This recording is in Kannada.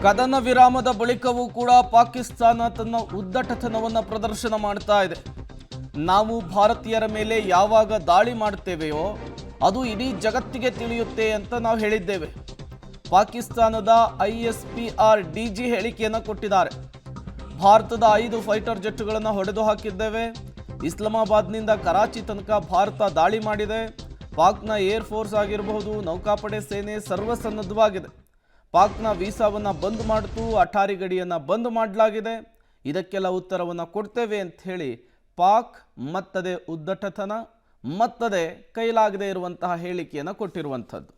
ಕದನ ವಿರಾಮದ ಬಳಿಕವೂ ಕೂಡ ಪಾಕಿಸ್ತಾನ ತನ್ನ ಉದ್ದಟತನವನ್ನು ಪ್ರದರ್ಶನ ಮಾಡ್ತಾ ಇದೆ. ನಾವು ಭಾರತೀಯರ ಮೇಲೆ ಯಾವಾಗ ದಾಳಿ ಮಾಡ್ತೇವೆಯೋ ಅದು ಇಡೀ ಜಗತ್ತಿಗೆ ತಿಳಿಯುತ್ತೆ ಅಂತ ನಾವು ಹೇಳಿದ್ದೇವೆ. ಪಾಕಿಸ್ತಾನದ ISPR DG ಹೇಳಿಕೆಯನ್ನು ಕೊಟ್ಟಿದ್ದಾರೆ. ಭಾರತದ 5 ಫೈಟರ್ ಜೆಟ್ಗಳನ್ನು ಹೊಡೆದು ಹಾಕಿದ್ದೇವೆ. ಇಸ್ಲಾಮಾಬಾದ್ನಿಂದ ಕರಾಚಿ ತನಕ ಭಾರತ ದಾಳಿ ಮಾಡಿದೆ. ಪಾಕ್ನ ಏರ್ ಫೋರ್ಸ್ ಆಗಿರಬಹುದು, ನೌಕಾಪಡೆ ಸೇನೆ ಸರ್ವಸನ್ನದ್ಧವಾಗಿದೆ. ಪಾಕ್ನ ವೀಸಾವನ್ನು ಬಂದ್ ಮಾಡಿತು, ಅಠಾರಿ ಗಡಿಯನ್ನು ಬಂದ್ ಮಾಡಲಾಗಿದೆ. ಇದಕ್ಕೆಲ್ಲ ಉತ್ತರವನ್ನು ಕೊಡ್ತೇವೆ ಅಂತ ಹೇಳಿ ಪಾಕ್ ಮತ್ತದೇ ಉದ್ದಟತನ, ಮತ್ತದೇ ಕೈಲಾಗದೇ ಇರುವಂತಹ ಹೇಳಿಕೆಯನ್ನು ಕೊಟ್ಟಿರುವಂಥದ್ದು.